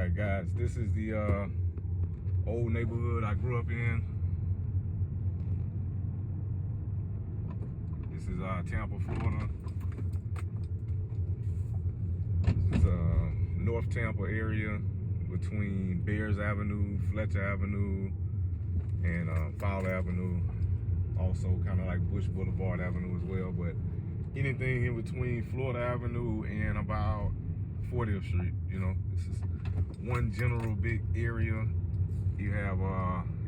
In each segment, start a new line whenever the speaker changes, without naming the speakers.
Alright guys, this is the old neighborhood I grew up in. This is Tampa, Florida. This is North Tampa area between Bears Avenue, Fletcher Avenue, and Fowler Avenue. Also kind of like Bush Boulevard Avenue as well, but anything in between Florida Avenue and about 40th Street, you know. This is one general big area. You have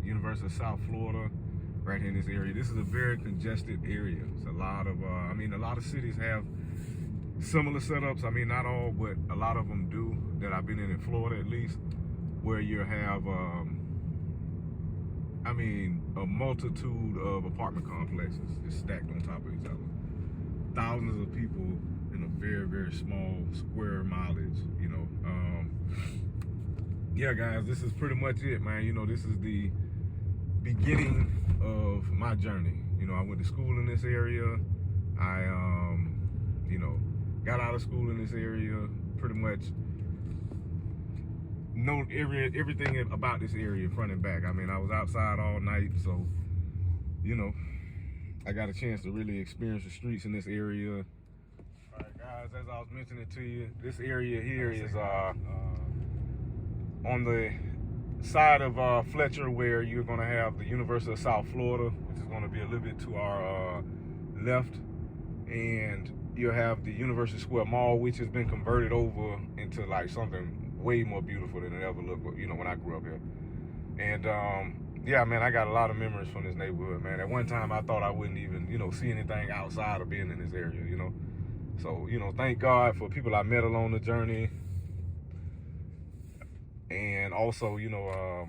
University of South Florida right here in this area. This is a very congested area. It's a lot of, a lot of cities have similar setups. I mean, not all, but a lot of them do, that I've been in Florida at least, where you have, a multitude of apartment complexes just stacked on top of each other. Thousands of people in a very, very small square mileage, you know. Yeah, guys, this is pretty much it, man. You know, this is the beginning of my journey. You know, I went to school in this area. I, got out of school in this area, pretty much know everything about this area front and back. I mean, I was outside all night, so, you know, I got a chance to really experience the streets in this area. All right, guys, as I was mentioning to you, this area here is on the side of Fletcher, where you're going to have the University of South Florida, which is going to be a little bit to our left, and you'll have the University Square Mall, which has been converted over into like something way more beautiful than it ever looked, you know, when I grew up here. And yeah, man, I got a lot of memories from this neighborhood, man. At one time, I thought I wouldn't even, you know, see anything outside of being in this area, you know. So, you know, thank God for people I met along the journey. And also, you know,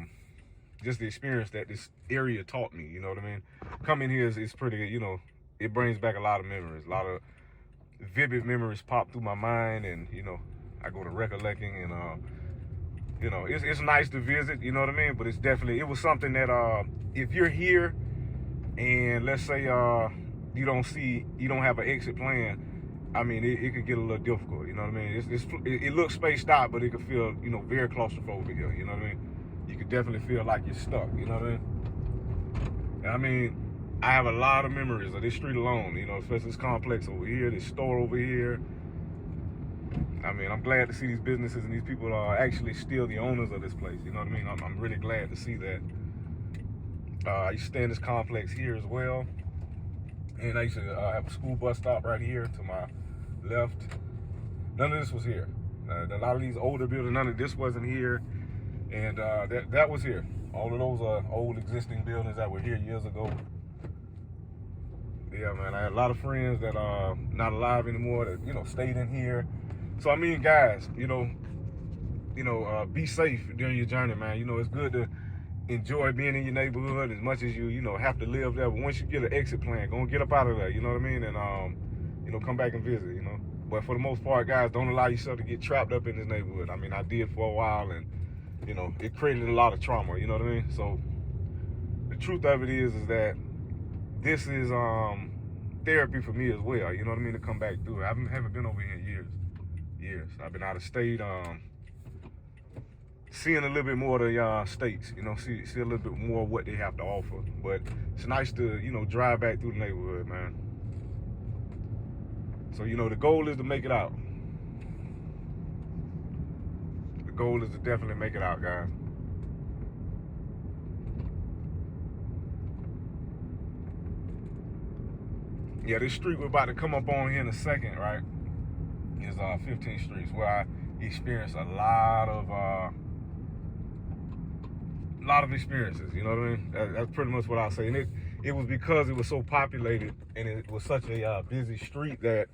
just the experience that this area taught me, you know what I mean? Coming here is pretty, you know, it brings back a lot of memories. A lot of vivid memories pop through my mind, and, you know, I go to recollecting, and, you know, it's nice to visit, you know what I mean? But it's definitely, it was something that, if you're here and let's say you don't have an exit plan, I mean, it could get a little difficult, you know what I mean? It looks spaced out, but it could feel, you know, very claustrophobic here, you know what I mean? You could definitely feel like you're stuck, you know what I mean? And I mean, I have a lot of memories of this street alone, you know, especially this complex over here, this store over here. I mean, I'm glad to see these businesses and these people are actually still the owners of this place, you know what I mean? I'm really glad to see that. I used to stay in this complex here as well. And I used to have a school bus stop right here to my left. None of this was here. A lot of these older buildings, none of this wasn't here. And that was here. All of those are old existing buildings that were here years ago. Yeah, man, I had a lot of friends that are not alive anymore that, you know, stayed in here. So, I mean, guys, you know, be safe during your journey, man. You know, it's good to enjoy being in your neighborhood as much as you know, have to live there. But once you get an exit plan, go and get up out of there, you know what I mean? And, you know, come back and visit, you know. But for the most part, guys, don't allow yourself to get trapped up in this neighborhood. I mean, I did for a while, and, you know, it created a lot of trauma, you know what I mean? So the truth of it is that this is therapy for me as well, you know what I mean, to come back through it. I haven't been over here in years. I've been out of state, seeing a little bit more of the states, you know, see a little bit more of what they have to offer. But it's nice to, you know, drive back through the neighborhood, man. So, you know, the goal is to make it out. The goal is to definitely make it out, guys. Yeah, this street we're about to come up on here in a second, right, is 15th Street, where I experienced a lot of experiences, you know what I mean? That's pretty much what I'll say. And it was because it was so populated and it was such a busy street that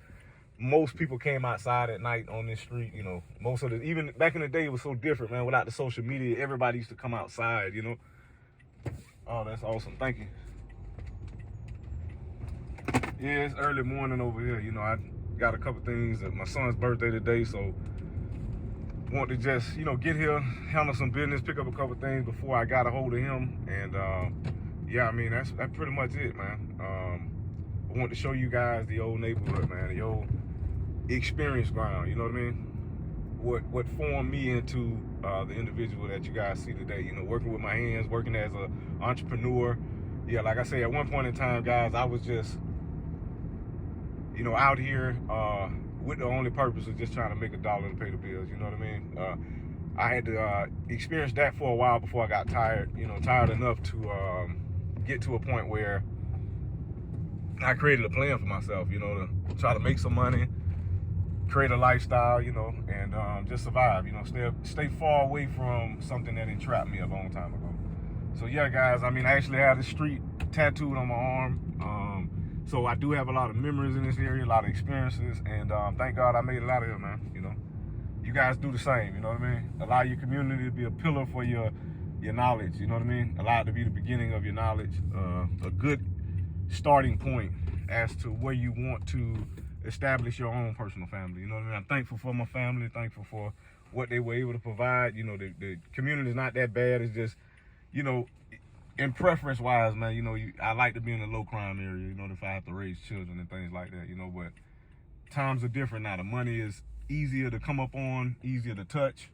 most people came outside at night on this street, you know. Most of even back in the day, it was so different, man. Without the social media, everybody used to come outside, you know. Oh, that's awesome. Thank you. Yeah, it's early morning over here. You know, I got a couple things. My son's birthday today, so want to just, you know, get here, handle some business, pick up a couple things before I got a hold of him. And yeah, I mean, that's pretty much it, man. I want to show you guys the old neighborhood, man, the old experience ground, you know what I mean? what formed me into the individual that you guys see today. You know, working with my hands, working as an entrepreneur. Yeah, like I say, at one point in time, guys, I was just, you know, out here with the only purpose of just trying to make a dollar to pay the bills. You know what I mean? I had to experience that for a while before I got tired. You know, tired enough to get to a point where I created a plan for myself. You know, to try to make some money, create a lifestyle. You know, and just survive. You know, stay far away from something that entrapped me a long time ago. So yeah, guys. I mean, I actually had a street tattooed on my arm. So I do have a lot of memories in this area, a lot of experiences, and thank God I made it out of here, man. You know, you guys do the same. You know what I mean? Allow your community to be a pillar for your knowledge. You know what I mean? Allow it to be the beginning of your knowledge, a good starting point as to where you want to establish your own personal family. You know what I mean? I'm thankful for my family, thankful for what they were able to provide. You know, the community is not that bad. It's just, you know, in preference wise, man, you know, I like to be in a low crime area, you know, if I have to raise children and things like that, you know, but times are different now. The money is easier to come up on, easier to touch.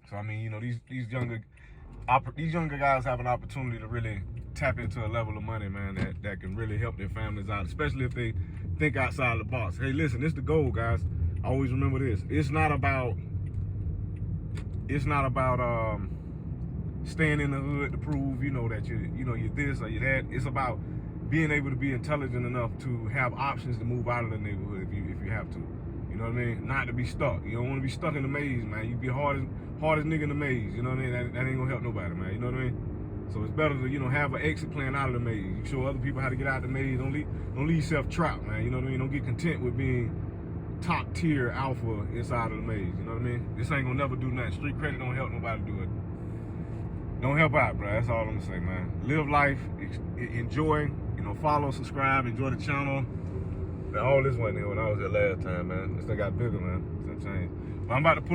So I mean, you know, these younger guys have an opportunity to really tap into a level of money, man, that can really help their families out, especially if they think outside the box. Hey, listen, this is the goal, guys. I always remember this. It's not about staying in the hood to prove, you know, that you're this or you're that. It's about being able to be intelligent enough to have options to move out of the neighborhood if you have to. You know what I mean? Not to be stuck. You don't want to be stuck in the maze, man. You be hardest nigga in the maze. You know what I mean? That ain't gonna help nobody, man. You know what I mean? So it's better to, you know, have an exit plan out of the maze. You show other people how to get out of the maze. Don't leave yourself trapped, man. You know what I mean? Don't get content with being top tier alpha inside of the maze. You know what I mean? This ain't gonna never do nothing. Street credit don't help nobody do it. Don't help out, bro. That's all I'm gonna say, man. Live life, enjoy, you know, follow, subscribe, enjoy the channel. Man, all this wasn't here when I was here last time, man. This thing got bigger, man. It's changed. But I'm about to pull up.